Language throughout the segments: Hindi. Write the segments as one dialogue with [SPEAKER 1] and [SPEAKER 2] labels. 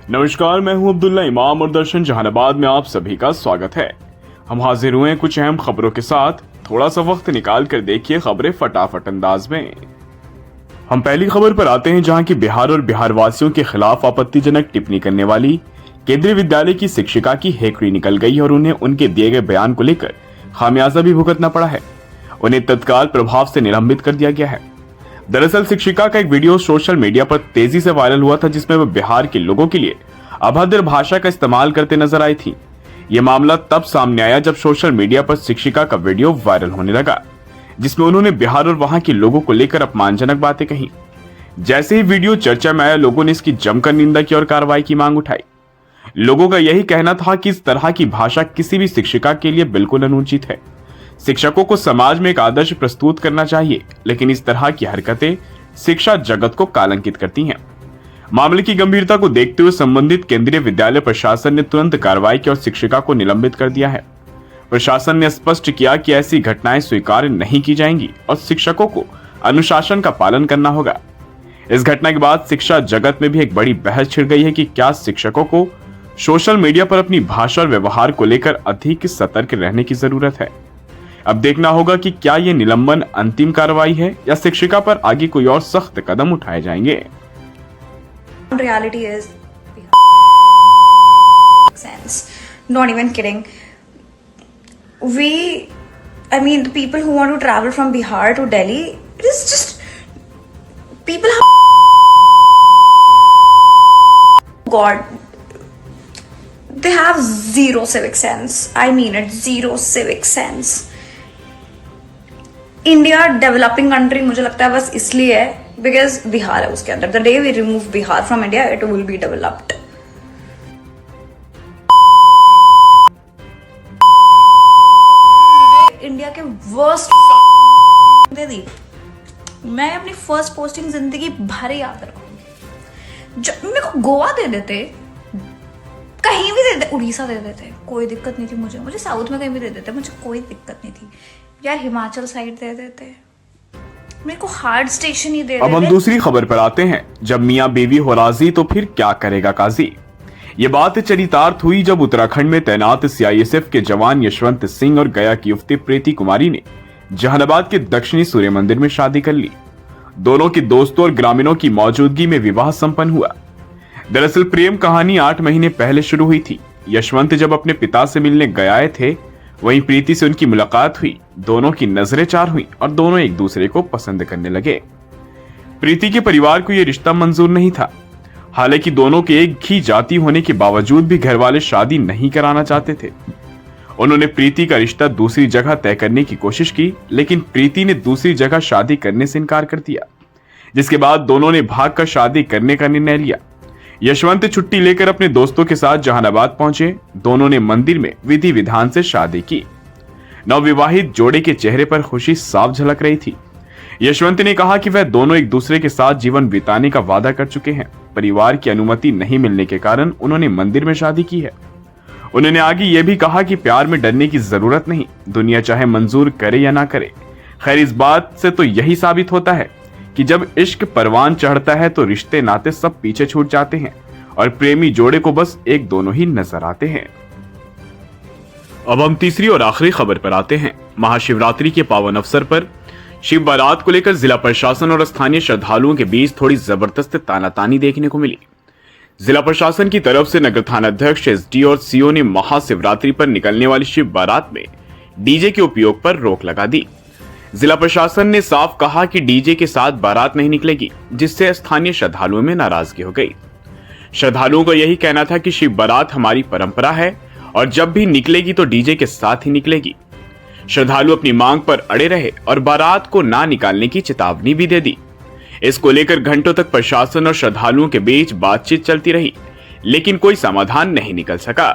[SPEAKER 1] नमस्कार, मैं हूं अब्दुल्ला इमाम और दर्शन जहानाबाद में आप सभी का स्वागत है। हम हाजिर हुए हैं कुछ अहम खबरों के साथ। थोड़ा सा वक्त निकाल कर देखिए खबरें फटाफट अंदाज में। हम पहली खबर पर आते हैं, जहां की बिहार और बिहार वासियों के खिलाफ आपत्तिजनक टिप्पणी करने वाली केंद्रीय विद्यालय की शिक्षिका की हेकड़ी निकल गई और उन्हें उनके दिए गए बयान को लेकर खामियाजा भी भुगतना पड़ा है। उन्हें तत्काल प्रभाव से निलंबित कर दिया गया है। दरअसल शिक्षिका का एक वीडियो सोशल मीडिया पर तेजी से वायरल हुआ था, जिसमें वह बिहार के लोगों के लिए अभद्र भाषा का इस्तेमाल करते नजर आई थी। यह मामला तब सामने आया जब सोशल मीडिया पर शिक्षिका का वीडियो वायरल होने लगा, जिसमें उन्होंने बिहार और वहां के लोगों को लेकर अपमानजनक बातें कही। जैसे ही वीडियो चर्चा में आया, लोगों ने इसकी जमकर निंदा की और कार्रवाई की मांग उठाई। लोगों का यही कहना था कि इस तरह की भाषा किसी भी शिक्षिका के लिए बिल्कुल अनुचित है। शिक्षकों को समाज में एक आदर्श प्रस्तुत करना चाहिए, लेकिन इस तरह की हरकतें शिक्षा जगत को कलंकित करती हैं। मामले की गंभीरता को देखते हुए संबंधित केंद्रीय विद्यालय प्रशासन ने तुरंत कार्रवाई की और शिक्षिका को निलंबित कर दिया है। प्रशासन ने स्पष्ट किया कि ऐसी घटनाएं स्वीकार नहीं की जाएंगी और शिक्षकों को अनुशासन का पालन करना होगा। इस घटना के बाद शिक्षा जगत में भी एक बड़ी बहस छिड़ गई है कि क्या शिक्षकों को सोशल मीडिया पर अपनी भाषा और व्यवहार को लेकर अधिक सतर्क रहने की जरूरत है। अब देखना होगा कि क्या ये निलंबन अंतिम कार्रवाई है या शिक्षिका पर आगे कोई और सख्त कदम उठाए जाएंगे।
[SPEAKER 2] Reality is sense. Not even kidding. The people who want to travel from Bihar to Delhi, it is just people have God. They have zero civic sense. I mean it, zero civic sense. India developing country मुझे लगता है बस इसलिए है बिकॉज बिहार है उसके अंदर। The day we remove Bihar from India it will be developed. India के वर्स्ट दे दी। मैं अपनी फर्स्ट पोस्टिंग जिंदगी भर याद रखूंगी। जब मेरे को गोवा दे देते, कहीं भी दे देते, उड़ीसा दे देते, कोई दिक्कत नहीं थी। मुझे साउथ में कहीं भी दे देते, मुझे कोई दिक्कत नहीं थी। यार हिमाचल साइड दे देते, मेरे को हार्ड स्टेशन ही दे देते।
[SPEAKER 1] अब हम दूसरी खबर पर आते हैं। जब मियां बीवी हो राजी तो फिर क्या करेगा काजी। ये बात चरितार्थ हुई जब उत्तराखंड में तैनात सीआईएसएफ के जवान यशवंत सिंह और गया की युवती प्रीति कुमारी ने जहानाबाद के दक्षिणी सूर्य मंदिर में शादी कर ली। दोनों के दोस्तों और ग्रामीणों की मौजूदगी में विवाह संपन्न हुआ। दरअसल प्रेम कहानी 8 महीने पहले शुरू हुई थी। यशवंत जब अपने पिता से मिलने गए थे, वहीं प्रीति से उनकी मुलाकात हुई। दोनों की नजरें चार हुई और दोनों एक दूसरे को पसंद करने लगे। प्रीति के परिवार को यह रिश्ता मंजूर नहीं था। हालांकि दोनों के एक ही जाति होने के बावजूद भी घर वाले शादी नहीं कराना चाहते थे। उन्होंने प्रीति का रिश्ता दूसरी जगह तय करने की कोशिश की, लेकिन प्रीति ने दूसरी जगह शादी करने से इनकार कर दिया, जिसके बाद दोनों ने भागकर शादी करने का निर्णय लिया। यशवंत छुट्टी लेकर अपने दोस्तों के साथ जहानाबाद पहुंचे। दोनों ने मंदिर में विधि विधान से शादी की। नवविवाहित जोड़े के चेहरे पर खुशी साफ झलक रही थी। यशवंत ने कहा कि वह दोनों एक दूसरे के साथ जीवन बिताने का वादा कर चुके हैं। परिवार की अनुमति नहीं मिलने के कारण उन्होंने मंदिर में शादी की है। उन्होंने आगे यह भी कहा कि प्यार में डरने की जरूरत नहीं, दुनिया चाहे मंजूर करे या ना करे। खैर, इस बात से तो यही साबित होता है कि जब इश्क परवान चढ़ता है तो रिश्ते नाते सब पीछे छूट जाते हैं और प्रेमी जोड़े को बस एक दोनों ही नजर आते हैं। अब हम तीसरी और आखिरी खबर पर आते हैं। महाशिवरात्रि के पावन अवसर पर शिव बारात को लेकर जिला प्रशासन और स्थानीय श्रद्धालुओं के बीच थोड़ी जबरदस्त तानातानी देखने को मिली। जिला प्रशासन की तरफ से नगर थाना अध्यक्ष, एसडी और सीओ ने महाशिवरात्रि पर निकलने वाली शिव बारात में डीजे के उपयोग पर रोक लगा दी। जिला प्रशासन ने साफ कहा कि डीजे के साथ बारात नहीं निकलेगी, जिससे स्थानीय श्रद्धालुओं में नाराजगी हो गई। श्रद्धालुओं का यही कहना था कि शिव बारात हमारी परंपरा है और जब भी निकलेगी तो डीजे के साथ ही निकलेगी। श्रद्धालु अपनी मांग पर अड़े रहे और बारात को ना निकालने की चेतावनी भी दे दी। इसको लेकर घंटों तक प्रशासन और श्रद्धालुओं के बीच बातचीत चलती रही, लेकिन कोई समाधान नहीं निकल सका।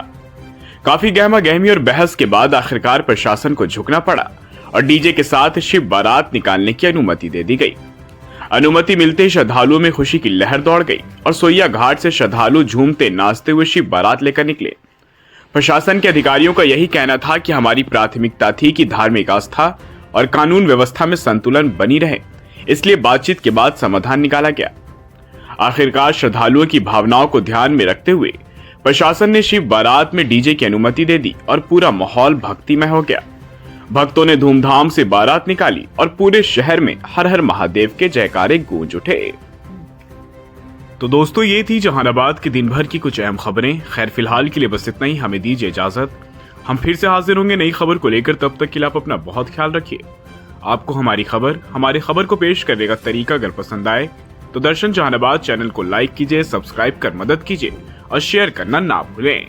[SPEAKER 1] काफी गहमा गहमी और बहस के बाद आखिरकार प्रशासन को झुकना पड़ा और डीजे के साथ शिव बारात निकालने की अनुमति दे दी गई। अनुमति मिलते ही श्रद्धालुओं में खुशी की लहर दौड़ गई और सोइया घाट से श्रद्धालु झूमते नाचते हुए शिव बारात लेकर निकले। प्रशासन के अधिकारियों का यही कहना था कि हमारी प्राथमिकता थी कि धार्मिक आस्था और कानून व्यवस्था में संतुलन बनी रहे, इसलिए बातचीत के बाद समाधान निकाला गया। आखिरकार श्रद्धालुओं की भावनाओं को ध्यान में रखते हुए प्रशासन ने शिव बारात में डीजे की अनुमति दे दी और पूरा माहौल भक्तिमय हो गया। भक्तों ने धूमधाम से बारात निकाली और पूरे शहर में हर हर महादेव के जयकारे गूंज उठे। तो दोस्तों, ये थी जहानाबाद के दिन भर की कुछ अहम खबरें। खैर, फिलहाल के लिए बस इतना ही। हमें दीजिए इजाजत। हम फिर से हाजिर होंगे नई खबर को लेकर। तब तक के लिए आप अपना बहुत ख्याल रखिए। आपको हमारी खबर को पेश करने का तरीका अगर पसंद आए तो दर्शन जहानाबाद चैनल को लाइक कीजिए, सब्सक्राइब कर मदद कीजिए और शेयर करना ना भूलें।